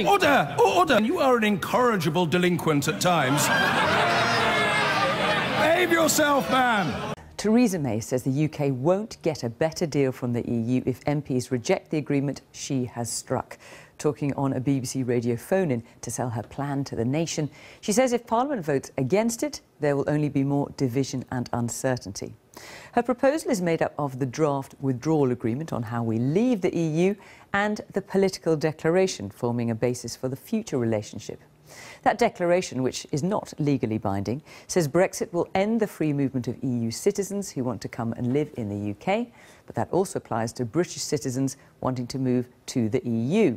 Order! Order! You are an incorrigible delinquent at times. Behave yourself, man! Theresa May says the UK won't get a better deal from the EU if MPs reject the agreement she has struck. Talking on a BBC radio phone-in to sell her plan to the nation, she says if Parliament votes against it, there will only be more division and uncertainty. Her proposal is made up of the draft withdrawal agreement on how we leave the EU and the political declaration forming a basis for the future relationship. That declaration, which is not legally binding, says Brexit will end the free movement of EU citizens who want to come and live in the UK, but that also applies to British citizens wanting to move to the EU.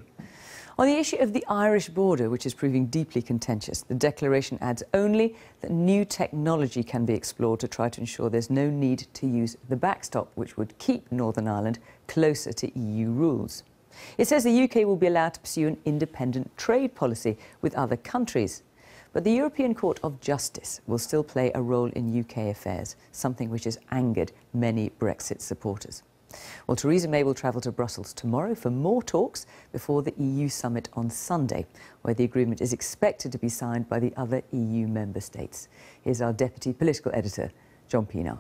On the issue of the Irish border, which is proving deeply contentious, the declaration adds only that new technology can be explored to try to ensure there's no need to use the backstop, which would keep Northern Ireland closer to EU rules. It says the UK will be allowed to pursue an independent trade policy with other countries. But the European Court of Justice will still play a role in UK affairs, something which has angered many Brexit supporters. Well, Theresa May will travel to Brussels tomorrow for more talks before the EU summit on Sunday, where the agreement is expected to be signed by the other EU member states. Here's our Deputy Political Editor, John Pienaar.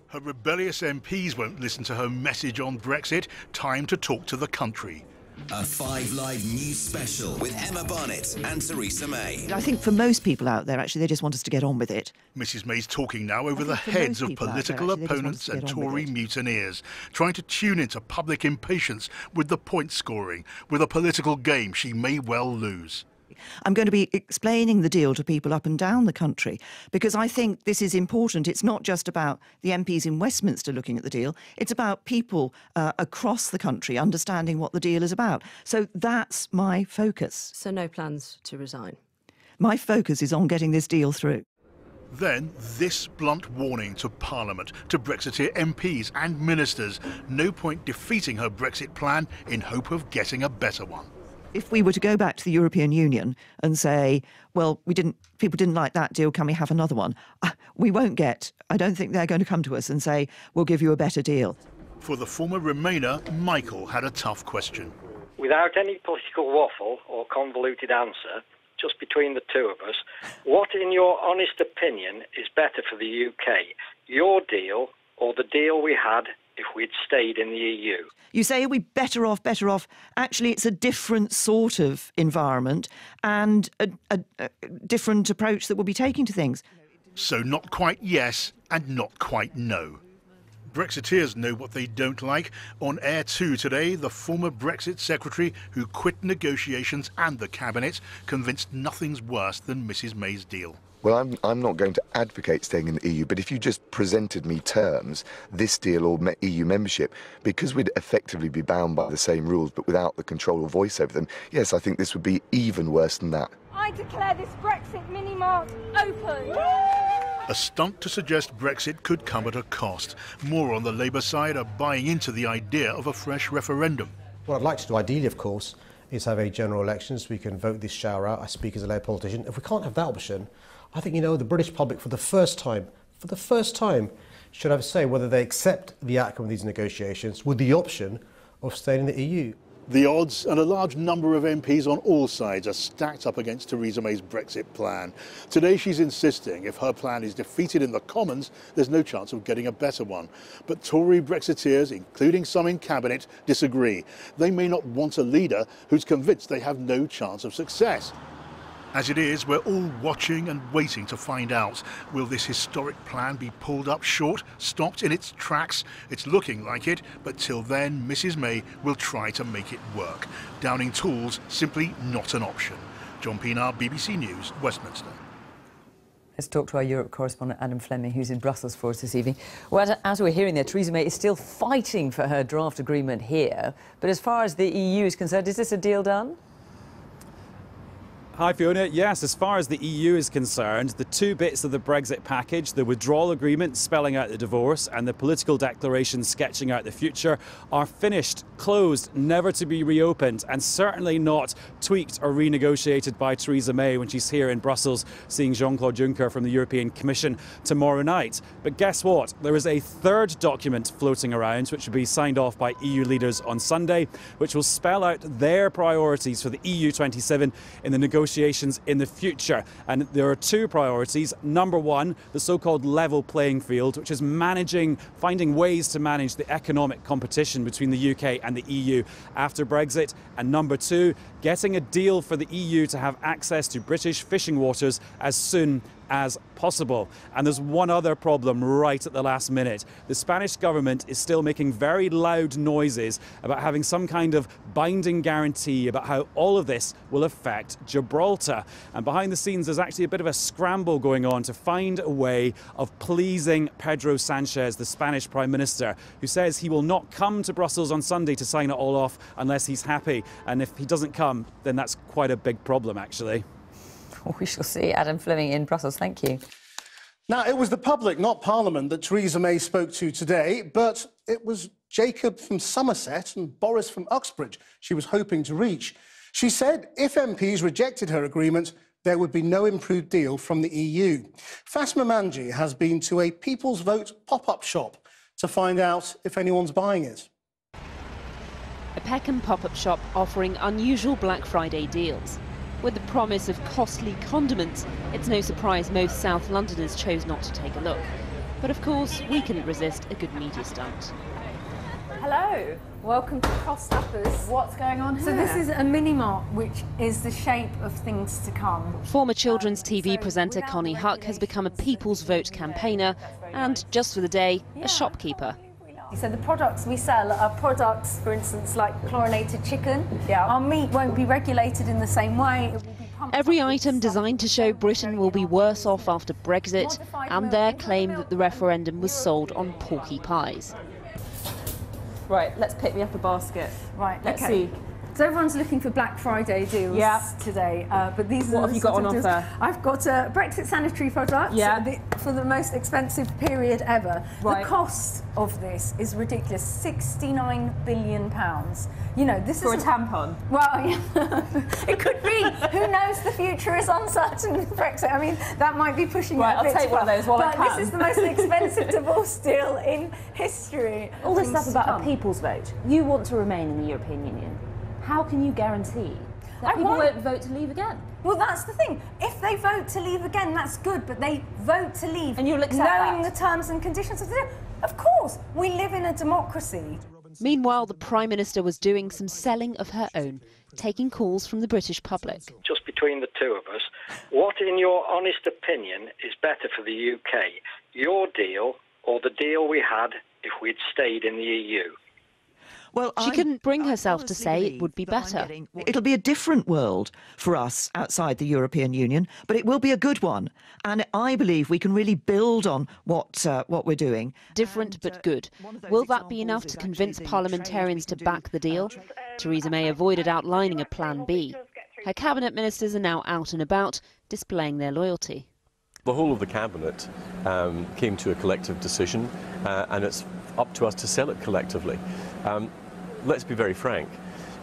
Her rebellious MPs won't listen to her message on Brexit. Time to talk to the country. A 5 Live News special with Emma Barnett and Theresa May. I think for most people out there, actually, they just want us to get on with it. Mrs May's talking now over the heads of political opponents and Tory mutineers, trying to tune into public impatience with the point scoring, with a political game she may well lose. I'm going to be explaining the deal to people up and down the country because I think this is important. It's not just about the MPs in Westminster looking at the deal. It's about people across the country understanding what the deal is about. So that's my focus. So no plans to resign? My focus is on getting this deal through. Then this blunt warning to Parliament, to Brexiteer MPs and ministers. No point defeating her Brexit plan in hope of getting a better one. If we were to go back to the European Union and say, well, people didn't like that deal, can we have another one? We won't get, I don't think they're going to come to us and say, we'll give you a better deal. For the former Remainer, Michael had a tough question. Without any political waffle or convoluted answer, just between the two of us, what, in your honest opinion, is better for the UK? Your deal or the deal we had if we'd stayed in the EU? You say, are we better off, better off? Actually, it's a different sort of environment and a different approach that we'll be taking to things. So not quite yes and not quite no. Brexiteers know what they don't like. On Air 2 today, the former Brexit secretary who quit negotiations and the cabinet, convinced nothing's worse than Mrs May's deal. Well, I'm not going to advocate staying in the EU, but if you just presented me terms, this deal or EU membership, because we'd effectively be bound by the same rules but without the control or voice over them, yes, I think this would be even worse than that. I declare this Brexit mini-mart open. A stunt to suggest Brexit could come at a cost. More on the Labour side are buying into the idea of a fresh referendum. What I'd like to do, ideally, of course, is have a general election so we can vote this shower out. I speak as a Labour politician. If we can't have that option, I think, the British public for the first time, should have a say whether they accept the outcome of these negotiations with the option of staying in the EU. The odds and a large number of MPs on all sides are stacked up against Theresa May's Brexit plan. Today she's insisting if her plan is defeated in the Commons, there's no chance of getting a better one. But Tory Brexiteers, including some in Cabinet, disagree. They may not want a leader who's convinced they have no chance of success. As it is, we're all watching and waiting to find out. Will this historic plan be pulled up short, stopped in its tracks? It's looking like it, but till then, Mrs May will try to make it work. Downing tools, simply not an option. John Pienaar, BBC News, Westminster. Let's talk to our Europe correspondent Adam Fleming, who's in Brussels for us this evening. Well, as we're hearing there, Theresa May is still fighting for her draft agreement here. But as far as the EU is concerned, is this a deal done? Hi Fiona, yes, as far as the EU is concerned, the two bits of the Brexit package, the withdrawal agreement spelling out the divorce and the political declaration sketching out the future, are finished, closed, never to be reopened, and certainly not tweaked or renegotiated by Theresa May when she's here in Brussels seeing Jean-Claude Juncker from the European Commission tomorrow night. But guess what? There is a third document floating around which will be signed off by EU leaders on Sunday, which will spell out their priorities for the EU 27 in the negotiations in the future. And there are two priorities. Number one, the so-called level playing field, which is finding ways to manage the economic competition between the UK and the EU after Brexit. And number two, getting a deal for the EU to have access to British fishing waters as soon as possible. And there's one other problem right at the last minute. The Spanish government is still making very loud noises about having some kind of binding guarantee about how all of this will affect Gibraltar. And behind the scenes, there's actually a bit of a scramble going on to find a way of pleasing Pedro Sanchez, the Spanish Prime Minister, who says he will not come to Brussels on Sunday to sign it all off unless he's happy. And if he doesn't come, then that's quite a big problem, actually. We shall see. Adam Fleming in Brussels, thank you. Now, it was the public, not Parliament, that Theresa May spoke to today, but it was Jacob from Somerset and Boris from Uxbridge she was hoping to reach. She said if MPs rejected her agreement, there would be no improved deal from the EU. Fasma Manji has been to a People's Vote pop-up shop to find out if anyone's buying it. A Peckham pop-up shop offering unusual Black Friday deals. With the promise of costly condiments, it's no surprise most South Londoners chose not to take a look. But of course, we couldn't resist a good media stunt. Hello, welcome to Crossed Uppers. What's going on here? So this is a mini-mart, which is the shape of things to come. Former children's TV presenter Connie Huck has become a People's Vote campaigner and, just for the day, a shopkeeper. So the products we sell are products, for instance, like chlorinated chicken. Yeah. Our meat won't be regulated in the same way. It will be pumped. Every item designed to show Britain will be worse off after Brexit, and their claim that the referendum was sold on porky pies. Right, let's pick me up a basket. Right, let's okay. see. So everyone's looking for Black Friday deals today, but these what are have you got on offer? I've got Brexit sanitary products for the most expensive period ever. Right. The cost of this is ridiculous, £69 billion. You know, this for is a tampon. Well, yeah, it could be. Who knows? The future is uncertain with Brexit. I mean, that might be pushing it a I'll bit take one of those while I can. But this is the most expensive divorce deal in history. All this stuff about a people's vote. You want to remain in the European Union. How can you guarantee that people won't vote to leave again? Well, that's the thing. If they vote to leave again, that's good, but they vote to leave and you'll accept knowing the terms and conditions of the deal. Of course, we live in a democracy. Meanwhile, the Prime Minister was doing some selling of her own, taking calls from the British public. Just between the two of us, what, in your honest opinion, is better for the UK? Your deal or the deal we had if we'd stayed in the EU? Well, she couldn't bring herself to say it would be better. It'll be a different world for us outside the European Union, but it will be a good one. And I believe we can really build on what we're doing. Different but good. Will that be enough to convince parliamentarians to back the deal? Theresa May avoided outlining a plan B. Her cabinet ministers are now out and about, displaying their loyalty. The whole of the cabinet came to a collective decision, and it's up to us to sell it collectively. Let's be very frank,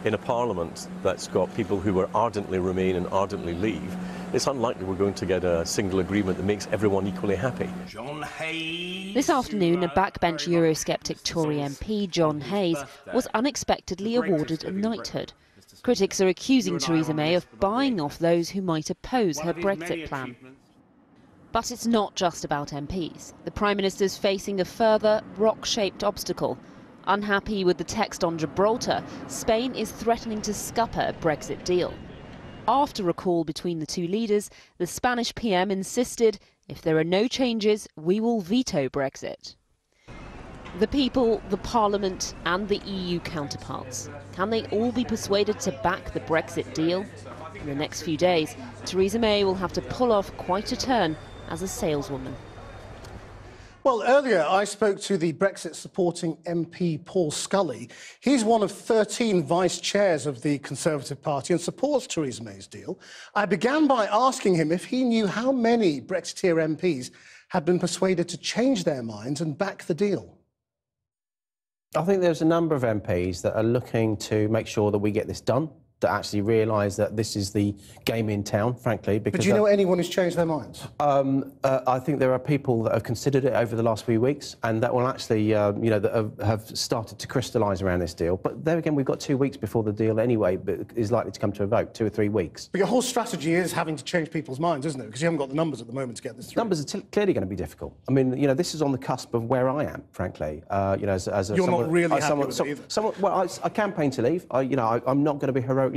in a parliament that's got people who will ardently remain and ardently leave, it's unlikely we're going to get a single agreement that makes everyone equally happy. This afternoon, a backbench Eurosceptic Tory MP, John Hayes, was unexpectedly awarded a knighthood. Critics are accusing Theresa May of buying off those who might oppose her Brexit plan. But it's not just about MPs. The Prime Minister's facing a further rock-shaped obstacle. Unhappy with the text on Gibraltar, Spain is threatening to scupper a Brexit deal. After a call between the two leaders, the Spanish PM insisted, if there are no changes, we will veto Brexit. The people, the Parliament and the EU counterparts. Can they all be persuaded to back the Brexit deal? In the next few days, Theresa May will have to pull off quite a turn as a saleswoman. Well, earlier I spoke to the Brexit-supporting MP Paul Scully. He's one of 13 vice-chairs of the Conservative Party and supports Theresa May's deal. I began by asking him if he knew how many Brexiteer MPs had been persuaded to change their minds and back the deal. I think there's a number of MPs that are looking to make sure that we get this done, that actually realise that this is the game in town, frankly. Because but do you know anyone who's changed their minds? I think there are people that have considered it over the last few weeks and that will actually, you know, that have started to crystallise around this deal. But there again, we've got 2 weeks before the deal anyway, but is likely to come to a vote, 2 or 3 weeks. But your whole strategy is having to change people's minds, isn't it? Because you haven't got the numbers at the moment to get this through. Numbers are clearly going to be difficult. I mean, you know, this is on the cusp of where I am, frankly. You know, as You're not really happy with it either. Well, I campaign to leave. You know, I'm not going to be a heroic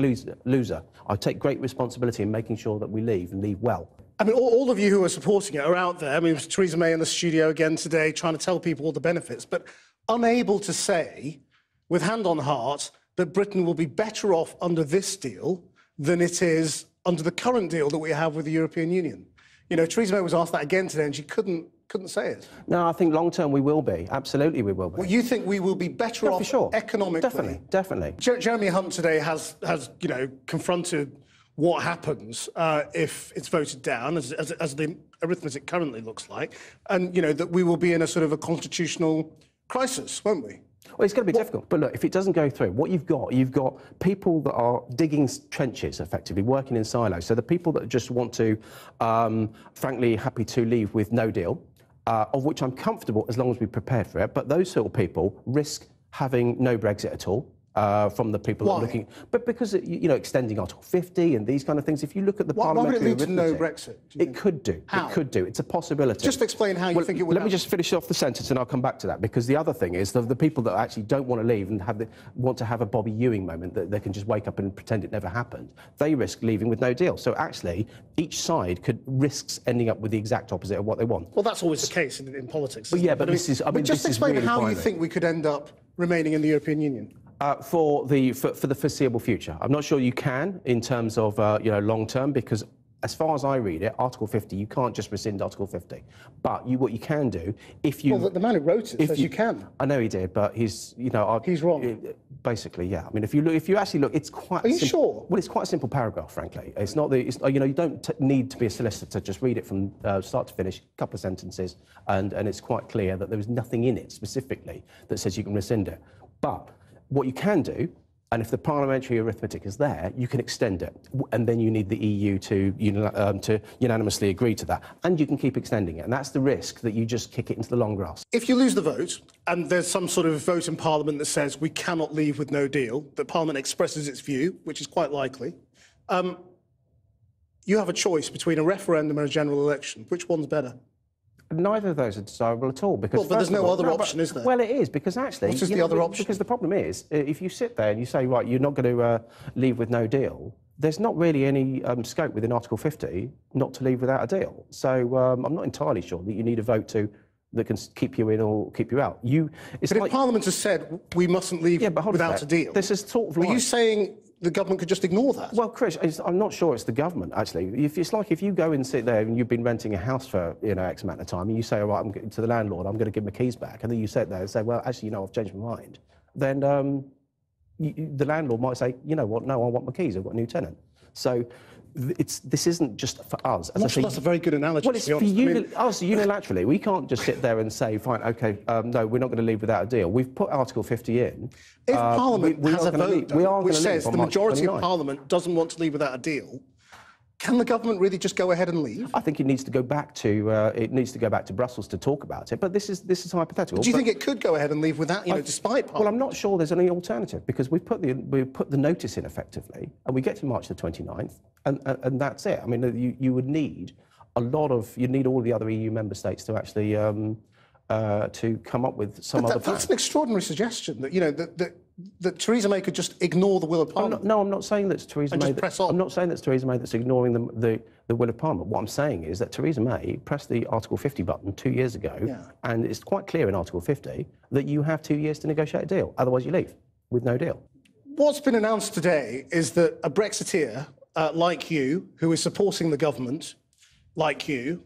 loser. I take great responsibility in making sure that we leave and leave well. I mean, all of you who are supporting it are out there. I mean, Theresa May in the studio again today trying to tell people all the benefits, but unable to say, with hand on heart, that Britain will be better off under this deal than it is under the current deal that we have with the European Union. You know, Theresa May was asked that again today and she couldn't say it. No, I think long-term we will be. Absolutely we will be. Well, you think we will be better off economically? Definitely. Jeremy Hunt today has you know, confronted what happens if it's voted down, as the arithmetic currently looks like, and, you know, that we will be in a sort of a constitutional crisis, won't we? Well, it's going to be difficult. But look, if it doesn't go through, what you've got people that are digging trenches, effectively, working in silos. So the people that just want to, frankly, happy to leave with no deal, of which I'm comfortable as long as we're prepared for it. But those sort of people risk having no Brexit at all. From the people that are looking, but because you know, extending Article 50 and these kind of things. If you look at the parliamentary why would it lead to no Brexit? It could do. How? It could do. It's a possibility. Just explain how you think it would. Let me just finish off the sentence and I'll come back to that. Because the other thing is the people that actually don't want to leave and want to have a Bobby Ewing moment that they can just wake up and pretend it never happened. They risk leaving with no deal. So actually, each side risks ending up with the exact opposite of what they want. Well, that's always the case in politics. Well, yeah, but this is. I mean, just explain how you think we could end up remaining in the European Union. For the foreseeable future. I'm not sure you can in terms of you know, long term, because as far as I read it, Article 50, you can't just rescind Article 50. But what you can do, if you... Well, the man who wrote it says you can. I know he did, but he's, you know... He's wrong. Basically, yeah. I mean, if you actually look, it's quite... Are you sure? Well, it's quite a simple paragraph, frankly. It's not the... you know, you don't need to be a solicitor. Just read it from start to finish, a couple of sentences, and it's quite clear that there is nothing in it specifically that says you can rescind it. But what you can do, and if the parliamentary arithmetic is there, you can extend it, and then you need the EU to unanimously agree to that, and you can keep extending it, and that's the risk that you just kick it into the long grass. If you lose the vote, and there's some sort of vote in Parliament that says we cannot leave with no deal, that Parliament expresses its view, which is quite likely, you have a choice between a referendum and a general election. Which one's better? Neither of those are desirable at all. Because but there's no other option, is there? Well, it is, because actually... What's the other option? Because the problem is, if you sit there and you say, right, you're not going to leave with no deal, there's not really any scope within Article 50 not to leave without a deal. So I'm not entirely sure that you need a vote that can keep you in or keep you out. But if Parliament has said we mustn't leave without a deal... This is sort of like... Are you saying the government could just ignore that? Well, Chris, I'm not sure it's the government, actually. It's like if you go and sit there and you've been renting a house for, you know, X amount of time, and you say, all right, I'm getting to the landlord, I'm going to give my keys back, and then you sit there and say, well, actually, you know, I've changed my mind, then the landlord might say, you know what, no, I want my keys, I've got a new tenant. So this isn't just for us. I'm not sure that's a very good analogy, well, it's to be honest. For us, unilaterally. We can't just sit there and say, fine, OK, no, we're not going to leave without a deal. We've put Article 50 in. If Parliament has a vote which says the majority of Parliament doesn't want to leave without a deal, can the government really just go ahead and leave? I think it needs to go back to Brussels to talk about it. But this is hypothetical. But do you think it could go ahead and leave without, you know, despite Parliament? Well, I'm not sure there's any alternative, because we put the notice in effectively, and we get to March the 29th, and that's it. I mean, you would need you need all the other EU member states to actually to come up with some other plan. That's an extraordinary suggestion, that, you know, that Theresa May could just ignore the will of Parliament. I'm not saying that Theresa May. I'm not saying that's Theresa May that's ignoring the will of Parliament. What I'm saying is that Theresa May pressed the Article 50 button 2 years ago, and it's quite clear in Article 50 that you have 2 years to negotiate a deal. Otherwise, you leave with no deal. What's been announced today is that a Brexiteer like you, who is supporting the government, like you,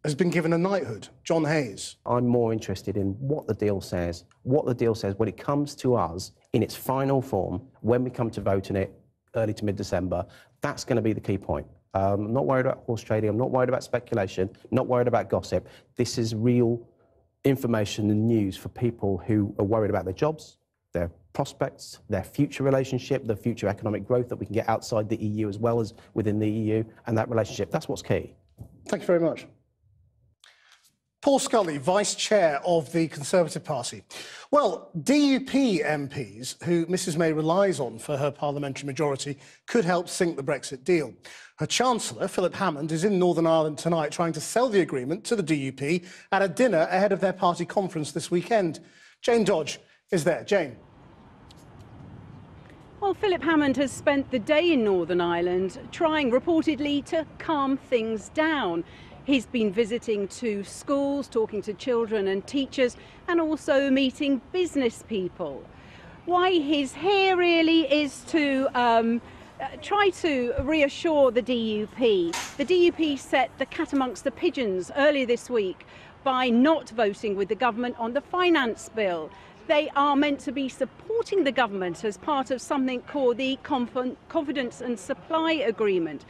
has been given a knighthood. John Hayes. I'm more interested in what the deal says when it comes to us in its final form, when we come to vote on it early to mid-December. That's going to be the key point. I'm not worried about horse trading, I'm not worried about speculation, not worried about gossip. This is real information and news for people who are worried about their jobs, their prospects, their future relationship, the future economic growth that we can get outside the EU as well as within the EU, and that relationship. That's what's key. Thank you very much. Paul Scully, Vice Chair of the Conservative Party. Well, DUP MPs, who Mrs May relies on for her parliamentary majority, could help sink the Brexit deal. Her Chancellor, Philip Hammond, is in Northern Ireland tonight trying to sell the agreement to the DUP at a dinner ahead of their party conference this weekend. Jane Dodge is there. Jane. Well, Philip Hammond has spent the day in Northern Ireland trying reportedly to calm things down. He's been visiting 2 schools, talking to children and teachers, and also meeting business people. Why he's here really is to try to reassure the DUP. The DUP set the cat amongst the pigeons earlier this week by not voting with the government on the finance bill. They are meant to be supporting the government as part of something called the Confidence and Supply Agreement.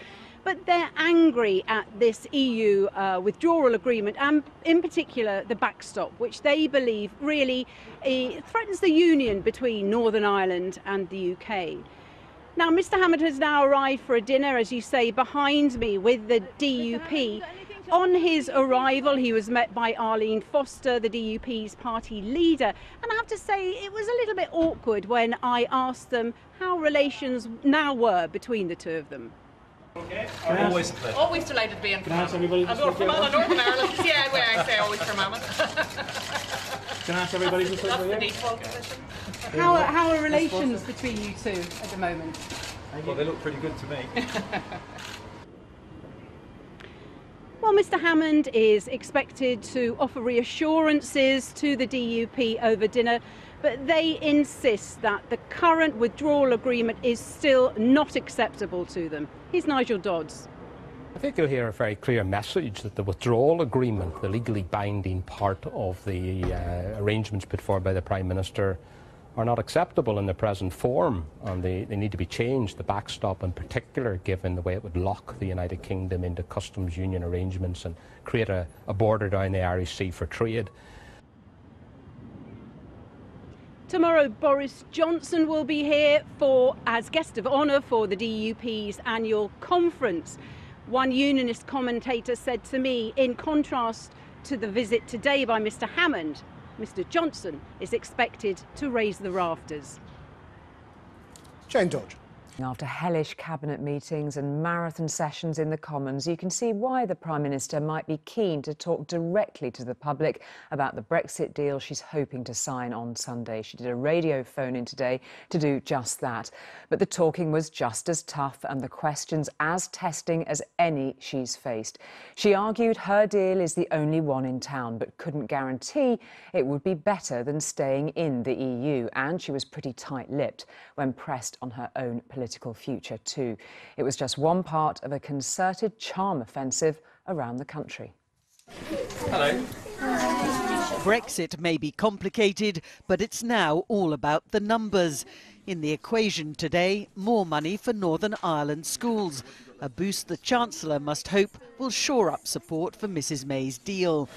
But they're angry at this EU withdrawal agreement, and in particular the backstop, which they believe really threatens the union between Northern Ireland and the UK. Now, Mr Hammond has now arrived for a dinner, as you say, behind me with the DUP. On his arrival, he was met by Arlene Foster, the DUP's party leader. And I have to say, it was a little bit awkward when I asked them how relations now were between the 2 of them. Okay. Always delighted to be in Fermanagh. I'm going from Northern Ireland. Yeah, where I say always Fermanagh. Can I ask everybody just That's the default position. How are relations between you 2 at the moment? Well, they look pretty good to me. Well, Mr Hammond is expected to offer reassurances to the DUP over dinner, but they insist that the current withdrawal agreement is still not acceptable to them. Here's Nigel Dodds. I think you'll hear a very clear message that the withdrawal agreement, the legally binding part of the arrangements put forward by the Prime Minister, are not acceptable in the present form, and they need to be changed. The backstop in particular, given the way it would lock the United Kingdom into customs union arrangements and create a border down the Irish Sea for trade. Tomorrow, Boris Johnson will be here as guest of honour for the DUP's annual conference. One unionist commentator said to me, in contrast to the visit today by Mr Hammond, Mr Johnson is expected to raise the rafters. Jane Dodge. After hellish cabinet meetings and marathon sessions in the Commons, you can see why the Prime Minister might be keen to talk directly to the public about the Brexit deal she's hoping to sign on Sunday. She did a radio phone-in today to do just that. But the talking was just as tough and the questions as testing as any she's faced. She argued her deal is the only one in town, but couldn't guarantee it would be better than staying in the EU. And she was pretty tight-lipped when pressed on her own political future too. It was just one part of a concerted charm offensive around the country. Hello. Brexit may be complicated, but it's now all about the numbers. In the equation today, more money for Northern Ireland schools, a boost the Chancellor must hope will shore up support for Mrs May's deal.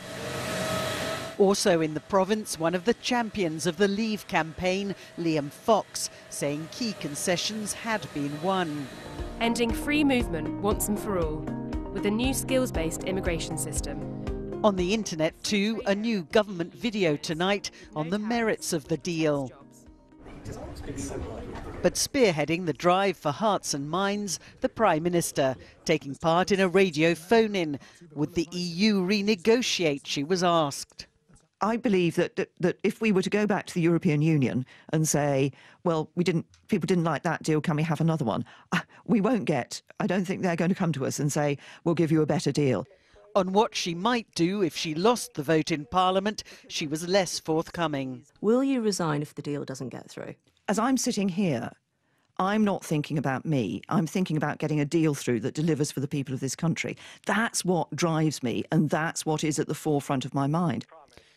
Also in the province, one of the champions of the Leave campaign, Liam Fox, saying key concessions had been won. Ending free movement once and for all, with a new skills-based immigration system. On the internet too, a new government video tonight on the merits of the deal. But spearheading the drive for hearts and minds, the Prime Minister, taking part in a radio phone-in. Would the EU renegotiate, she was asked. I believe that if we were to go back to the European Union and say, well, people didn't like that deal, can we have another one? We won't get, I don't think they're going to come to us and say, we'll give you a better deal. On what she might do if she lost the vote in Parliament, she was less forthcoming. Will you resign if the deal doesn't get through? As I'm sitting here, I'm not thinking about me. I'm thinking about getting a deal through that delivers for the people of this country. That's what drives me, and that's what is at the forefront of my mind.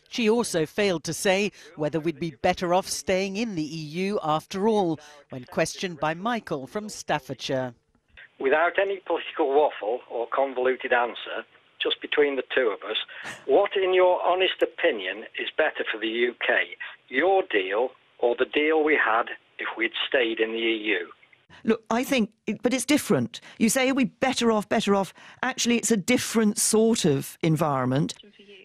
She also failed to say whether we'd be better off staying in the EU after all, when questioned by Michael from Staffordshire. Without any political waffle or convoluted answer, just between the two of us, what, in your honest opinion, is better for the UK? Your deal or the deal we had if we'd stayed in the EU? Look, I think, but it's different. You say, are we better off, better off? Actually, it's a different sort of environment.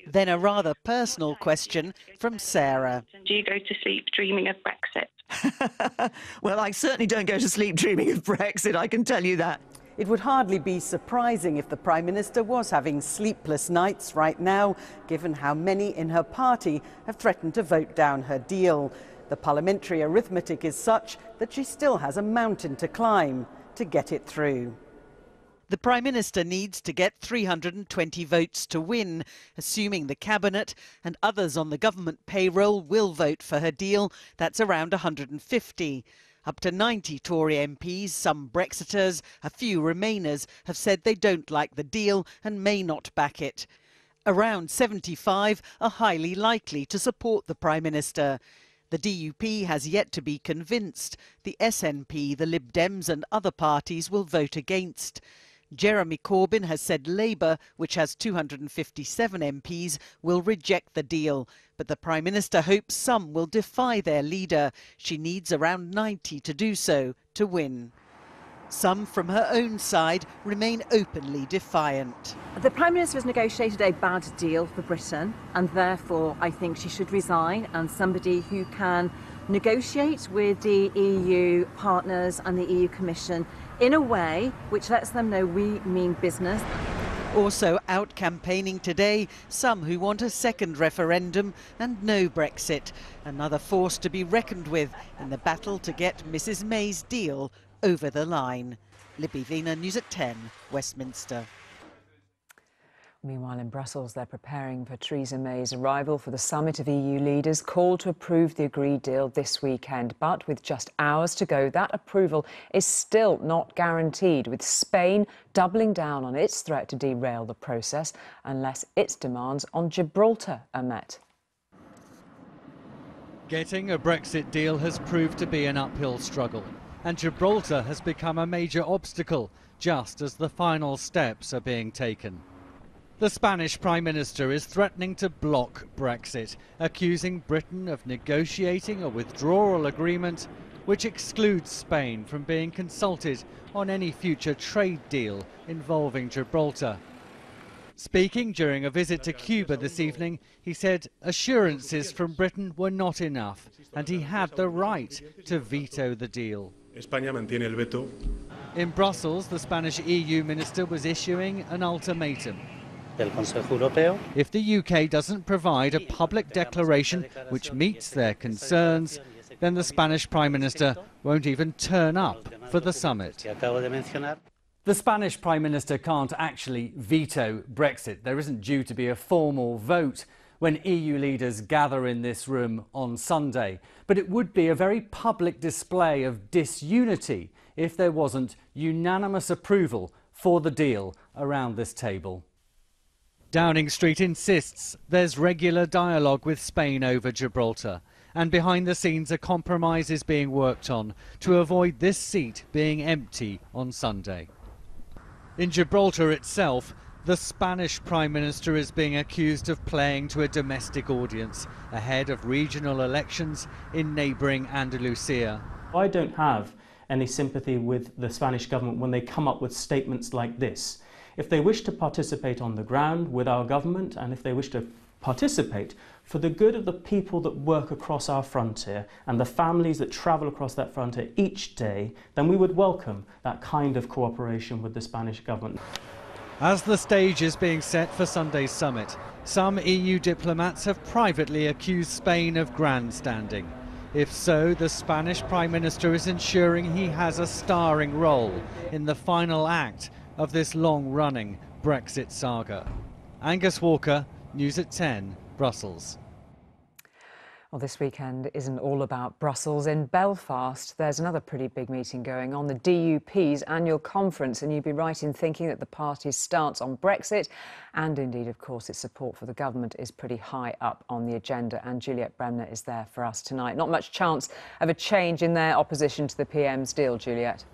Then a rather personal question from Sarah. Do you go to sleep dreaming of Brexit? Well, I certainly don't go to sleep dreaming of Brexit, I can tell you that. It would hardly be surprising if the Prime Minister was having sleepless nights right now, given how many in her party have threatened to vote down her deal. The parliamentary arithmetic is such that she still has a mountain to climb to get it through. The Prime Minister needs to get 320 votes to win, assuming the Cabinet and others on the government payroll will vote for her deal. That's around 150. Up to 90 Tory MPs, some Brexiters, a few Remainers, have said they don't like the deal and may not back it. Around 75 are highly likely to support the Prime Minister. The DUP has yet to be convinced. The SNP, the Lib Dems and other parties will vote against. Jeremy Corbyn has said Labour, which has 257 MPs, will reject the deal. But the Prime Minister hopes some will defy their leader. She needs around 90 to do so to win. Some from her own side remain openly defiant. The Prime Minister has negotiated a bad deal for Britain, and therefore I think she should resign, and somebody who can negotiate with the EU partners and the EU Commission in a way which lets them know we mean business. Also out campaigning today, some who want a second referendum and no Brexit, another force to be reckoned with in the battle to get Mrs May's deal over the line. Libby Wiener, News at 10, Westminster. Meanwhile, in Brussels, they're preparing for Theresa May's arrival for the summit of EU leaders, called to approve the agreed deal this weekend. But with just hours to go, that approval is still not guaranteed, with Spain doubling down on its threat to derail the process unless its demands on Gibraltar are met. Getting a Brexit deal has proved to be an uphill struggle, and Gibraltar has become a major obstacle just as the final steps are being taken. The Spanish Prime Minister is threatening to block Brexit, accusing Britain of negotiating a withdrawal agreement which excludes Spain from being consulted on any future trade deal involving Gibraltar. Speaking during a visit to Cuba this evening, he said assurances from Britain were not enough and he had the right to veto the deal. España mantiene el veto. In Brussels, the Spanish EU minister was issuing an ultimatum. If the UK doesn't provide a public declaration which meets their concerns, then the Spanish Prime Minister won't even turn up for the summit. The Spanish Prime Minister can't actually veto Brexit. There isn't due to be a formal vote when EU leaders gather in this room on Sunday. But it would be a very public display of disunity if there wasn't unanimous approval for the deal around this table. Downing Street insists there's regular dialogue with Spain over Gibraltar, and behind the scenes a compromise is being worked on to avoid this seat being empty on Sunday. In Gibraltar itself, the Spanish Prime Minister is being accused of playing to a domestic audience ahead of regional elections in neighbouring Andalusia. I don't have any sympathy with the Spanish government when they come up with statements like this. If they wish to participate on the ground with our government, and if they wish to participate for the good of the people that work across our frontier and the families that travel across that frontier each day, then we would welcome that kind of cooperation with the Spanish government. As the stage is being set for Sunday's summit, some EU diplomats have privately accused Spain of grandstanding. If so, the Spanish Prime Minister is ensuring he has a starring role in the final act of this long-running Brexit saga. Angus Walker, News at 10, Brussels. Well, this weekend isn't all about Brussels. In Belfast, there's another pretty big meeting going on, the DUP's annual conference, and you'd be right in thinking that the party's stance on Brexit and indeed, of course, its support for the government is pretty high up on the agenda. And Juliet Bremner is there for us tonight. Not much chance of a change in their opposition to the PM's deal, Juliet.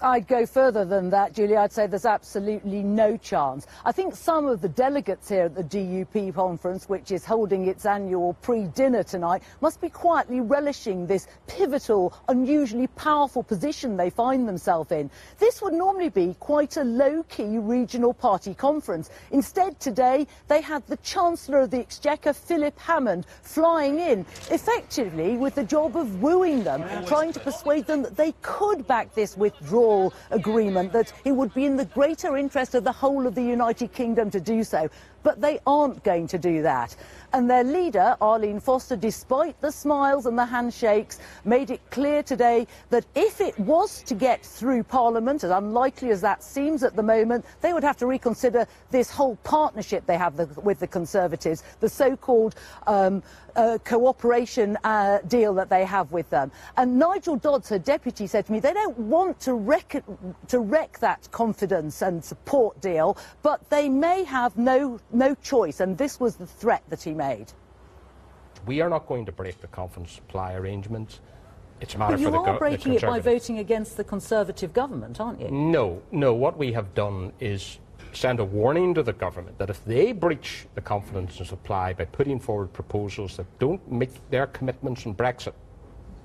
I'd go further than that, Julie. I'd say there's absolutely no chance. I think some of the delegates here at the DUP conference, which is holding its annual pre-dinner tonight, must be quietly relishing this pivotal, unusually powerful position they find themselves in. This would normally be quite a low-key regional party conference. Instead, today, they had the Chancellor of the Exchequer, Philip Hammond, flying in, effectively with the job of wooing them, trying to persuade them that they could back this withdrawal agreement, that it would be in the greater interest of the whole of the United Kingdom to do so. But they aren't going to do that. And their leader, Arlene Foster, despite the smiles and the handshakes, made it clear today that if it was to get through Parliament, as unlikely as that seems at the moment, they would have to reconsider this whole partnership they have with the Conservatives, the so-called cooperation deal that they have with them. And Nigel Dodds, her deputy, said to me they don't want to wreck that confidence and support deal, but they may have no choice, and this was the threat that he made. We are not going to break the confidence supply arrangements. It's a matter but you for the are breaking it by Conservative. voting against the Conservative government, aren't you? No. What we have done is send a warning to the government that if they breach the confidence in supply by putting forward proposals that don't make their commitments on Brexit,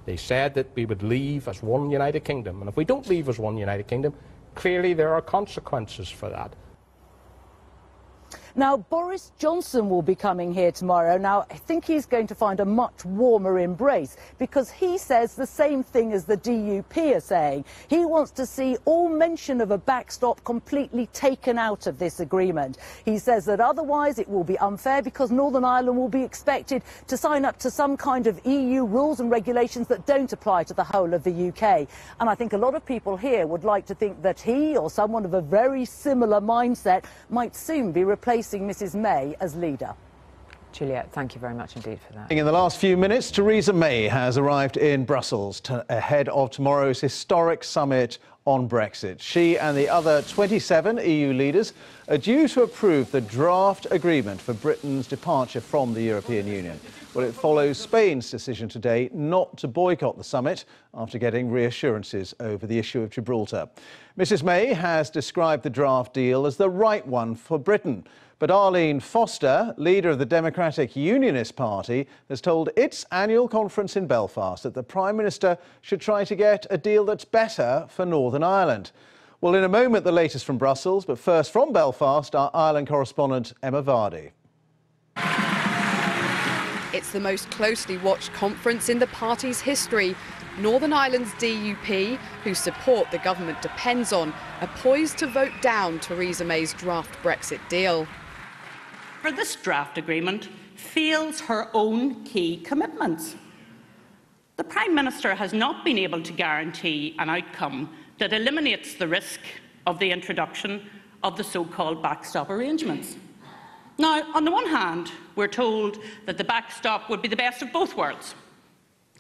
they said that we would leave as one United Kingdom. And if we don't leave as one United Kingdom, clearly there are consequences for that. Now, Boris Johnson will be coming here tomorrow. Now, I think he's going to find a much warmer embrace because he says the same thing as the DUP are saying. He wants to see all mention of a backstop completely taken out of this agreement. He says that otherwise it will be unfair because Northern Ireland will be expected to sign up to some kind of EU rules and regulations that don't apply to the whole of the UK. And I think a lot of people here would like to think that he or someone of a very similar mindset might soon be replacing Mrs May as leader. Juliet, thank you very much indeed for that. In the last few minutes, Theresa May has arrived in Brussels ahead of tomorrow's historic summit on Brexit. She and the other 27 EU leaders are due to approve the draft agreement for Britain's departure from the European Union. Well, it follows Spain's decision today not to boycott the summit after getting reassurances over the issue of Gibraltar. Mrs May has described the draft deal as the right one for Britain. But Arlene Foster, leader of the Democratic Unionist Party, has told its annual conference in Belfast that the Prime Minister should try to get a deal that's better for Northern Ireland. Well, in a moment, the latest from Brussels, but first from Belfast, our Ireland correspondent Emma Vardy. It's the most closely watched conference in the party's history. Northern Ireland's DUP, whose support the government depends on, are poised to vote down Theresa May's draft Brexit deal. For this draft agreement fails her own key commitments. The Prime Minister has not been able to guarantee an outcome that eliminates the risk of the introduction of the so-called backstop arrangements. Now, on the one hand, we're told that the backstop would be the best of both worlds.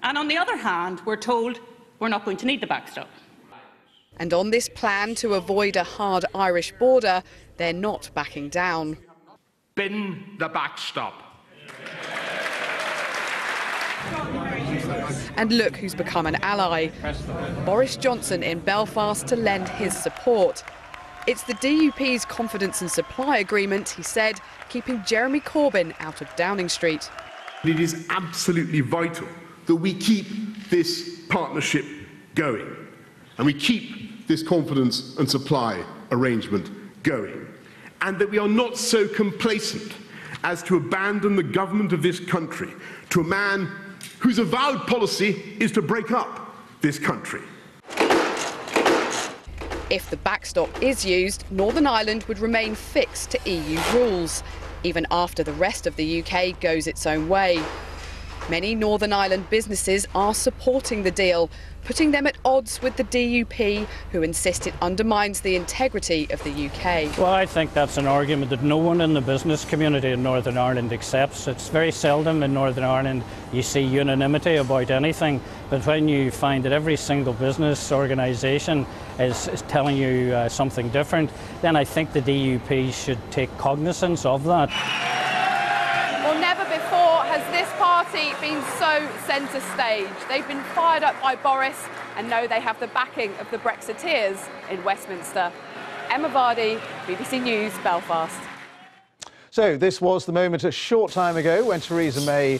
And on the other hand, we're told we're not going to need the backstop. And on this plan to avoid a hard Irish border, they're not backing down. Bin the backstop. And look who's become an ally. Boris Johnson in Belfast to lend his support. It's the DUP's confidence and supply agreement, he said, keeping Jeremy Corbyn out of Downing Street. It is absolutely vital that we keep this partnership going and we keep this confidence and supply arrangement going, and that we are not so complacent as to abandon the government of this country to a man whose avowed policy is to break up this country. If the backstop is used, Northern Ireland would remain fixed to EU rules, even after the rest of the UK goes its own way. Many Northern Ireland businesses are supporting the deal, putting them at odds with the DUP, who insist it undermines the integrity of the UK. Well, I think that's an argument that no one in the business community in Northern Ireland accepts. It's very seldom in Northern Ireland you see unanimity about anything, but when you find that every single business organisation is telling you something different, then I think the DUP should take cognizance of that. Well, never before has this party been so centre stage. They've been fired up by Boris and know they have the backing of the Brexiteers in Westminster. Emma Vardy, BBC News, Belfast. So this was the moment a short time ago when Theresa May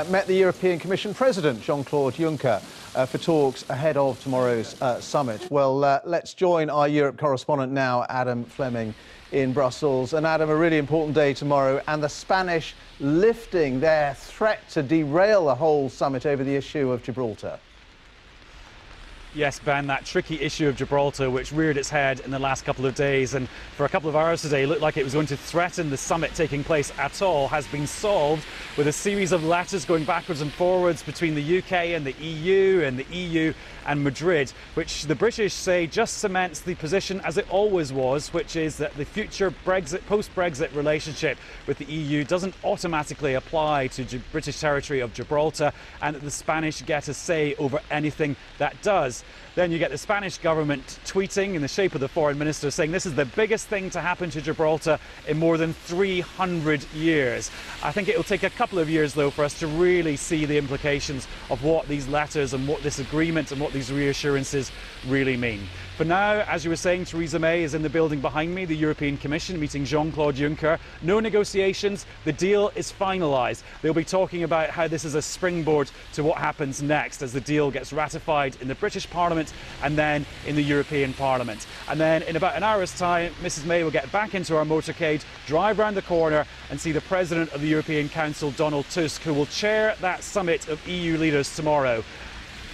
met the European Commission President, Jean-Claude Juncker, for talks ahead of tomorrow's summit. Well, let's join our Europe correspondent now, Adam Fleming, in Brussels. And Adam, a really important day tomorrow, and the Spanish lifting their threat to derail the whole summit over the issue of Gibraltar. Yes, Ben, that tricky issue of Gibraltar, which reared its head in the last couple of days and for a couple of hours today looked like it was going to threaten the summit taking place at all, has been solved with a series of letters going backwards and forwards between the UK and the EU and Madrid, which the British say just cements the position as it always was, which is that the future post-Brexit relationship with the EU doesn't automatically apply to British territory of Gibraltar, and that the Spanish get a say over anything that does. Then you get the Spanish government tweeting in the shape of the foreign minister saying this is the biggest thing to happen to Gibraltar in more than 300 years. I think it will take a couple of years, though, for us to really see the implications of what these letters and what this agreement and what these reassurances really mean. For now, as you were saying, Theresa May is in the building behind me, the European Commission, meeting Jean-Claude Juncker. No negotiations, the deal is finalised. They'll be talking about how this is a springboard to what happens next as the deal gets ratified in the British Parliament and then in the European Parliament. And then in about an hour's time, Mrs May will get back into our motorcade, drive round the corner and see the President of the European Council, Donald Tusk, who will chair that summit of EU leaders tomorrow.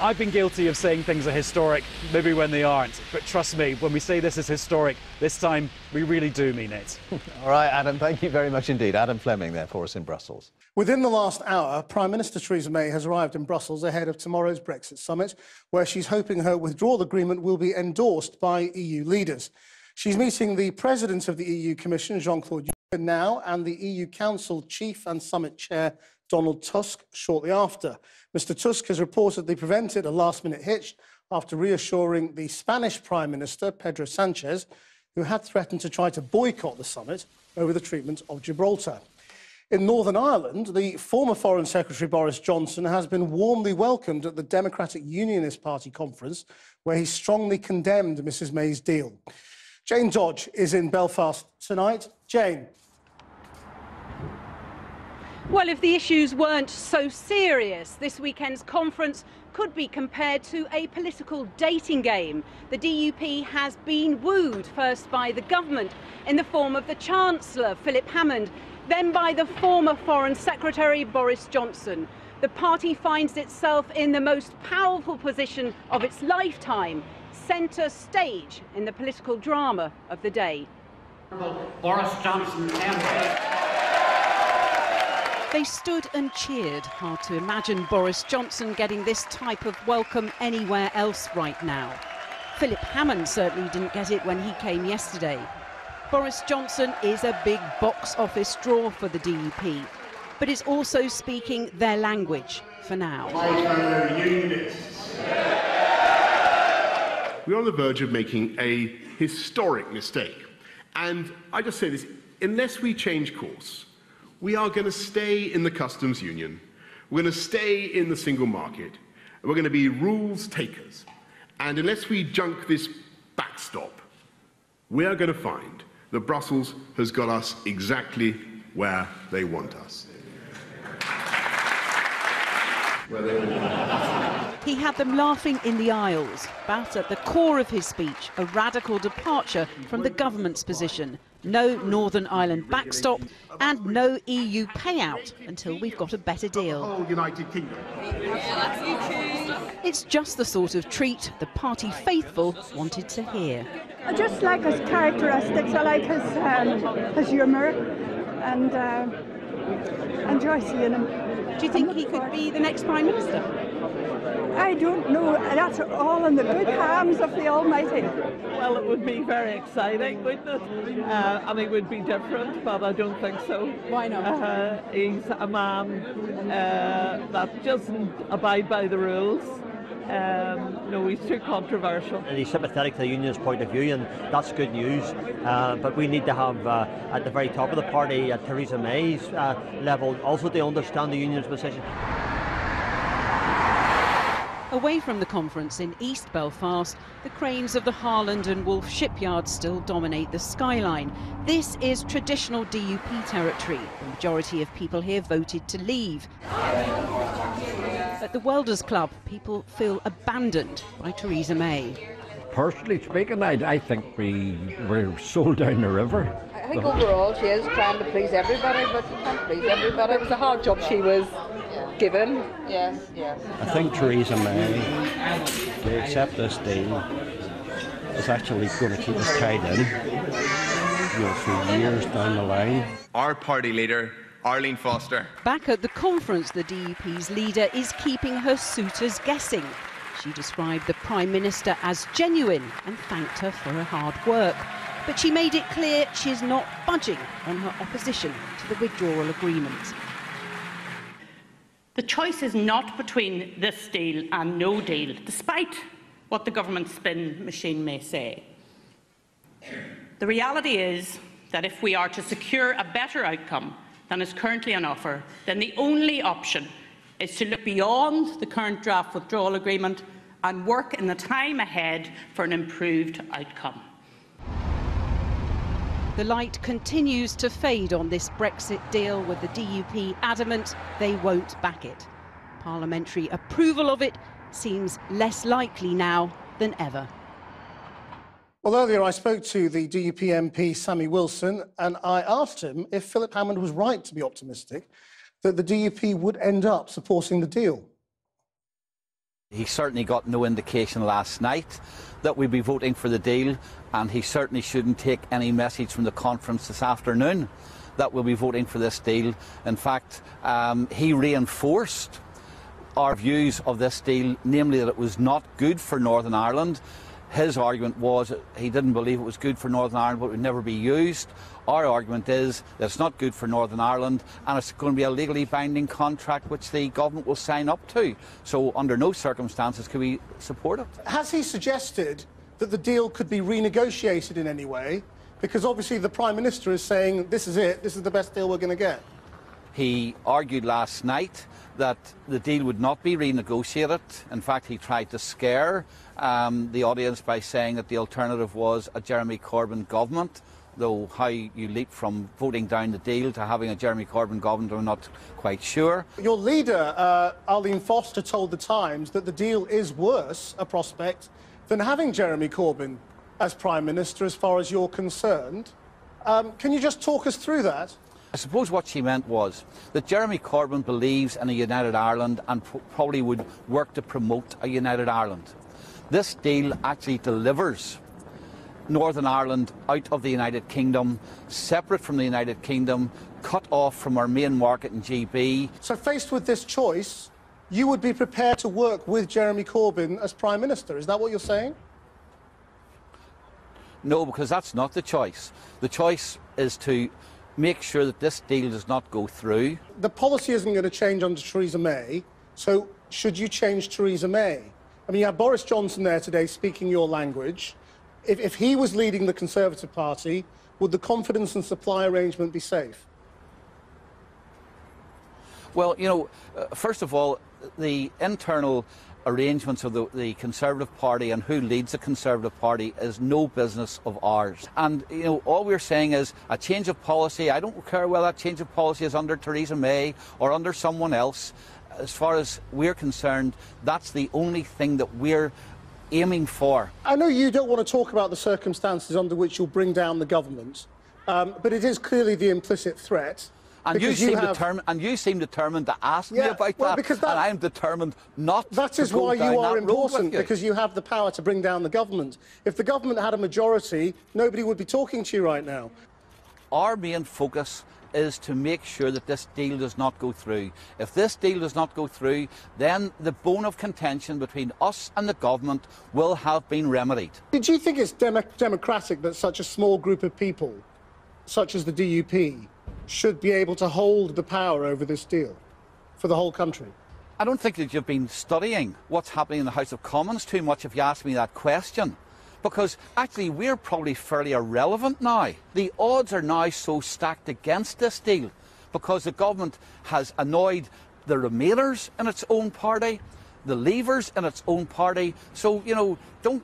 I've been guilty of saying things are historic, maybe when they aren't, but trust me, when we say this is historic, this time we really do mean it. All right, Adam, thank you very much indeed. Adam Fleming there for us in Brussels. Within the last hour, Prime Minister Theresa May has arrived in Brussels ahead of tomorrow's Brexit summit, where she's hoping her withdrawal agreement will be endorsed by EU leaders. She's meeting the President of the EU Commission, Jean-Claude Juncker, now, and the EU Council Chief and Summit Chair, Donald Tusk, shortly after. Mr Tusk has reportedly prevented a last-minute hitch after reassuring the Spanish Prime Minister, Pedro Sanchez, who had threatened to try to boycott the summit over the treatment of Gibraltar. In Northern Ireland, the former Foreign Secretary Boris Johnson has been warmly welcomed at the Democratic Unionist Party conference, where he strongly condemned Mrs May's deal. Jane Dodge is in Belfast tonight. Jane. Well, if the issues weren't so serious, this weekend's conference could be compared to a political dating game. The DUP has been wooed, first by the government in the form of the Chancellor, Philip Hammond, then by the former Foreign Secretary, Boris Johnson. The party finds itself in the most powerful position of its lifetime, centre stage in the political drama of the day. Boris Johnson MP. They stood and cheered. Hard to imagine Boris Johnson getting this type of welcome anywhere else right now. Philip Hammond certainly didn't get it when he came yesterday. Boris Johnson is a big box office draw for the DUP, but is also speaking their language for now. We're on the verge of making a historic mistake. And I just say this, unless we change course, we are going to stay in the customs union, we're going to stay in the single market, and we're going to be rules takers. And unless we junk this backstop, we are going to find that Brussels has got us exactly where they want us. He had them laughing in the aisles, but at the core of his speech, a radical departure from the government's position. No Northern Ireland backstop and no EU payout until we've got a better deal. United Kingdom. It's just the sort of treat the party faithful wanted to hear. I just like his characteristics. I like his humour, and Enjoy seeing him. Do you think he could be the next Prime Minister? I don't know. That's all in the good hands of the Almighty. Well, it would be very exciting, wouldn't it? I mean, it would be different, but I don't think so. Why not? He's a man that doesn't abide by the rules. No, he's too controversial. And he's sympathetic to the union's point of view, and that's good news. But we need to have, at the very top of the party, Theresa May's level, also to understand the union's position. Away from the conference in East Belfast, the cranes of the Harland and Wolff shipyards still dominate the skyline. This is traditional DUP territory. The majority of people here voted to leave. At the Welders Club, people feel abandoned by Theresa May. Personally speaking, I think we're sold down the river. I think overall she is trying to please everybody, but she can't please everybody. It was a hard job she was given. Yes, yes. I think Theresa May, to accept this deal, is actually going to keep us tied in, for years down the line. Our party leader, Arlene Foster. Back at the conference, the DUP's leader is keeping her suitors guessing. She described the Prime Minister as genuine and thanked her for her hard work. But she made it clear she is not budging on her opposition to the withdrawal agreement. The choice is not between this deal and no deal, despite what the government spin machine may say. The reality is that if we are to secure a better outcome than is currently on offer, then the only option is to look beyond the current draft withdrawal agreement and work in the time ahead for an improved outcome. The light continues to fade on this Brexit deal, with the DUP adamant they won't back it. Parliamentary approval of it seems less likely now than ever. Well, earlier I spoke to the DUP MP Sammy Wilson, and I asked him if Philip Hammond was right to be optimistic that the DUP would end up supporting the deal. He certainly got no indication last night that we'd be voting for the deal, and he certainly shouldn't take any message from the conference this afternoon that we'll be voting for this deal. In fact, he reinforced our views of this deal, namely that it was not good for Northern Ireland. His argument was that he didn't believe it was good for Northern Ireland, but it would never be used. Our argument is that it's not good for Northern Ireland, and it's going to be a legally binding contract which the government will sign up to. So under no circumstances can we support it. Has he suggested that the deal could be renegotiated in any way? Because obviously the Prime Minister is saying this is it, this is the best deal we're going to get. He argued last night that the deal would not be renegotiated. In fact, he tried to scare the audience by saying that the alternative was a Jeremy Corbyn government, though how you leap from voting down the deal to having a Jeremy Corbyn government, I'm not quite sure. Your leader, Arlene Foster, told The Times that the deal is worse a prospect than having Jeremy Corbyn as Prime Minister, as far as you're concerned. Can you just talk us through that? I suppose what she meant was that Jeremy Corbyn believes in a united Ireland and probably would work to promote a united Ireland. This deal actually delivers Northern Ireland out of the United Kingdom, separate from the United Kingdom, cut off from our main market in GB. So faced with this choice, you would be prepared to work with Jeremy Corbyn as Prime Minister. Is that what you're saying? No, because that's not the choice. The choice is to make sure that this deal does not go through. The policy isn't going to change under Theresa May, so should you change Theresa May? I mean, you have Boris Johnson there today speaking your language. If he was leading the Conservative Party, would the confidence and supply arrangement be safe? Well, you know, first of all, the internal arrangements of the Conservative Party and who leads the Conservative Party is no business of ours. And, you know, all we're saying is a change of policy. I don't care whether that change of policy is under Theresa May or under someone else. As far as we're concerned, that's the only thing that we're aiming for. I know you don't want to talk about the circumstances under which you'll bring down the government, but it is clearly the implicit threat. And you seem determined to ask me about that, and I'm determined not to go down that road with you. That is why you are important, because you have the power to bring down the government. If the government had a majority, nobody would be talking to you right now. Our main focus is to make sure that this deal does not go through. If this deal does not go through, then the bone of contention between us and the government will have been remedied. Did you think it's democratic that such a small group of people, such as the DUP, should be able to hold the power over this deal for the whole country? I don't think that you've been studying what's happening in the House of Commons too much if you ask me that question. Because actually we're probably fairly irrelevant now. The odds are now so stacked against this deal because the government has annoyed the Remainers in its own party, the Leavers in its own party. So, you know, don't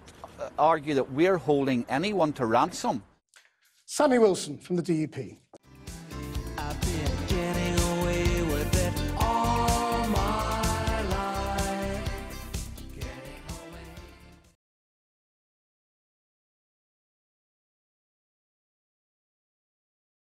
argue that we're holding anyone to ransom. Sammy Wilson from the DUP.